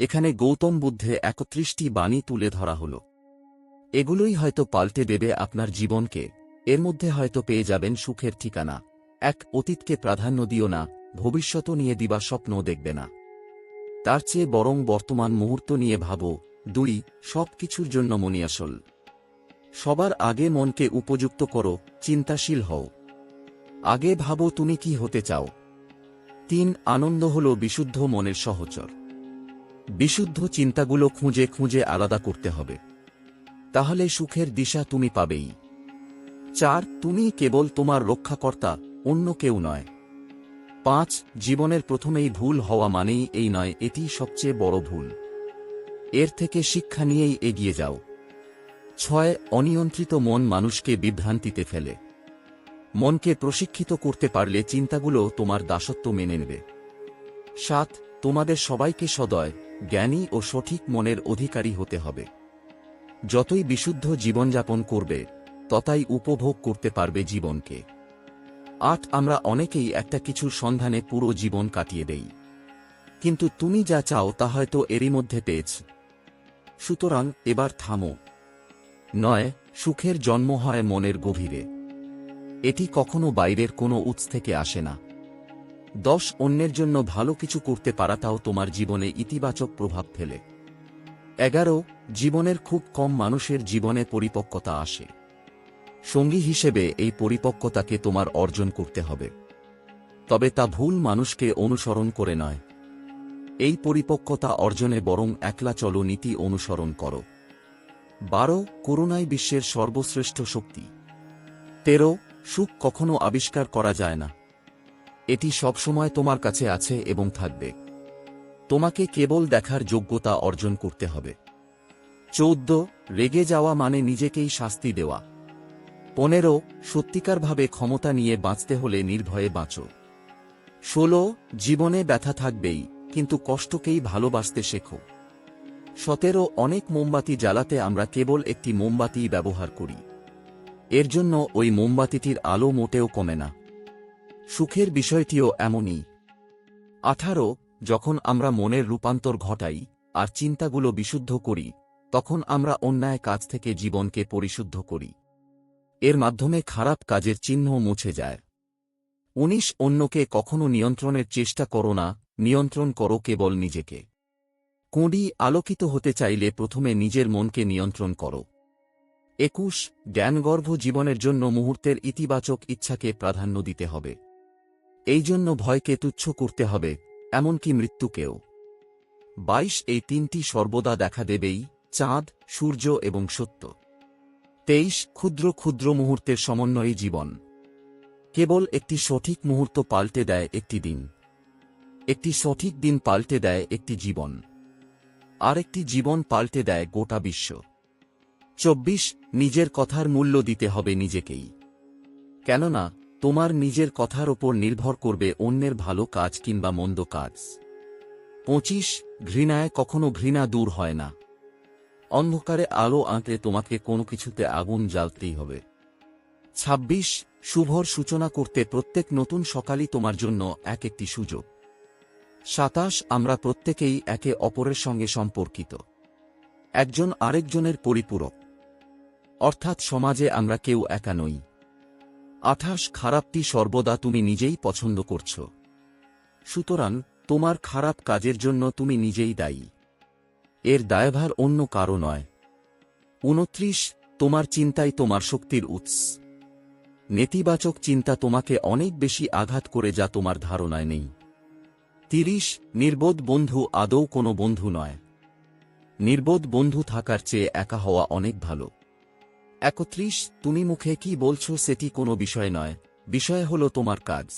এখানে গৌতম বুদ্ধে ৩১টি বাণী তুলে ধরা হল। এগুলোই হয়তো পাল্টে দেবে আপনার জীবনকে। এর মধ্যে হয়তো পেয়ে যাবেন সুখের ঠিকানা। ১. অতীতকে প্রাধান্য দিও না, ভবিষ্যৎ নিয়ে দিবা স্বপ্ন দেখবে না, তার চেয়ে বরং বর্তমান মুহূর্ত নিয়ে ভাবো। ২. সব কিছুর জন্য মনই আসল, সবার আগে মনকে উপযুক্ত করো, চিন্তাশীল হও, আগে ভাবো তুমি কি হতে চাও। ৩. আনন্দ হল বিশুদ্ধ মনের সহচর, বিশুদ্ধ চিন্তাগুলো খুঁজে খুঁজে আলাদা করতে হবে, তাহলে সুখের দিশা তুমি পাবেই। ৪. তুমি কেবল তোমার রক্ষাকর্তা, অন্য কেউ নয়। ৫. জীবনের প্রথমেই ভুল হওয়া মানেই এই নয়, এটি সবচেয়ে বড় ভুল, এর থেকে শিক্ষা নিয়েই এগিয়ে যাও। ৬. অনিয়ন্ত্রিত মন মানুষকে বিভ্রান্তিতে ফেলে, মনকে প্রশিক্ষিত করতে পারলে চিন্তাগুলো তোমার দাসত্ব মেনে নেবে। ৭. তোমাদের সবাইকে সদয়, জ্ঞানী ও সঠিক মনের অধিকারী হতে হবে। যতই বিশুদ্ধ জীবনযাপন করবে, ততই উপভোগ করতে পারবে জীবনকে। ৮. আমরা অনেকেই একটা কিছুর সন্ধানে পুরো জীবন কাটিয়ে দেই, কিন্তু তুমি যা চাও তা হয়তো এরই মধ্যে পেয়েছ, সুতরাং এবার থামো। ৯. সুখের জন্ম হয় মনের গভীরে, এটি কখনো বাইরের কোনো উৎস থেকে আসে না। ১০. অন্যের জন্য ভালো কিছু করতে পারাটাও তোমার জীবনে ইতিবাচক প্রভাব ফেলে। ১১. জীবনের খুব কম মানুষের জীবনে পরিপক্কতা আসে, সঙ্গী হিসেবে এই পরিপক্কতাকে তোমার অর্জন করতে হবে, তবে তা ভুল মানুষকে অনুসরণ করে নয়। এই পরিপক্কতা অর্জনে বরং একলা চলো নীতি অনুসরণ করো। ১২. করুণাই বিশ্বের সর্বশ্রেষ্ঠ শক্তি। ১৩. সুখ কখনো আবিষ্কার করা যায় না, এটি সবসময় তোমার কাছে আছে এবং থাকবে, তোমাকে কেবল দেখার যোগ্যতা অর্জন করতে হবে। ১৪. রেগে যাওয়া মানে নিজেকেই শাস্তি দেওয়া। ১৫. সত্যিকারভাবে ক্ষমতা নিয়ে বাঁচতে হলে নির্ভয়ে বাঁচো। ১৬. জীবনে ব্যথা থাকবেই, কিন্তু কষ্টকেই ভালোবাসতে শেখো। ১৭. অনেক মোমবাতি জ্বালাতে আমরা কেবল একটি মোমবাতিই ব্যবহার করি, এর জন্য ওই মোমবাতিটির আলো মোটেও কমে না। সুখের বিষয়টিও এমনই। ১৮. যখন আমরা মনের রূপান্তর ঘটাই আর চিন্তাগুলো বিশুদ্ধ করি, তখন আমরা অন্যায় কাজ থেকে জীবনকে পরিশুদ্ধ করি, এর মাধ্যমে খারাপ কাজের চিহ্ন মুছে যায়। ১৯. অন্যকে কখনো নিয়ন্ত্রণের চেষ্টা করো না, নিয়ন্ত্রণ করো কেবল নিজেকে। ২০. আলোকিত হতে চাইলে প্রথমে নিজের মনকে নিয়ন্ত্রণ করো। ২১. জ্ঞানগর্ভ জীবনের জন্য মুহূর্তের ইতিবাচক ইচ্ছাকে প্রাধান্য দিতে হবে, এই জন্য ভয়কে তুচ্ছ করতে হবে, এমনকি মৃত্যুকেও। ২২. এই তিনটি সর্বদা দেখা দেবেই, চাঁদ, সূর্য এবং সত্য। ২৩. ক্ষুদ্র ক্ষুদ্র মুহূর্তের সমন্বয়ে জীবন, কেবল একটি সঠিক মুহূর্ত পাল্টে দেয় একটি দিন, একটি সঠিক দিন পাল্টে দেয় একটি জীবন, আর একটি জীবন পাল্টে দেয় গোটা বিশ্ব। ২৪. নিজের কথার মূল্য দিতে হবে নিজেকেই, কেননা তোমার নিজের কথার ওপর নির্ভর করবে অন্যের ভালো কাজ কিংবা মন্দ কাজ। ২৫. ঘৃণায় কখনো ঘৃণা দূর হয় না, অন্ধকারে আলো আঁকলে তোমাকে কোনো কিছুতে আগুন জ্বালতেই হবে। ২৬. শুভর সূচনা করতে প্রত্যেক নতুন সকালই তোমার জন্য একটি সুযোগ। ২৭. আমরা প্রত্যেকেই একে অপরের সঙ্গে সম্পর্কিত, একজন আরেকজনের পরিপূরক, অর্থাৎ সমাজে আমরা কেউ একা নই। ২৮. খারাপটি সর্বদা তুমি নিজেই পছন্দ করছ, সুতরাং তোমার খারাপ কাজের জন্য তুমি নিজেই দায়ী, এর দায়ভার অন্য কারো নয়। ২৯. তোমার চিন্তাই তোমার শক্তির উৎস, নেতিবাচক চিন্তা তোমাকে অনেক বেশি আঘাত করে যা তোমার ধারণায় নেই। ৩০. নির্বোধ বন্ধু আদৌ কোনো বন্ধু নয়, নির্বোধ বন্ধু থাকার চেয়ে একা হওয়া অনেক ভালো। ৩১. তুমি মুখে কি বলছো সেটি কোনো বিষয় নয়, বিষয় হলো তোমার কাজ।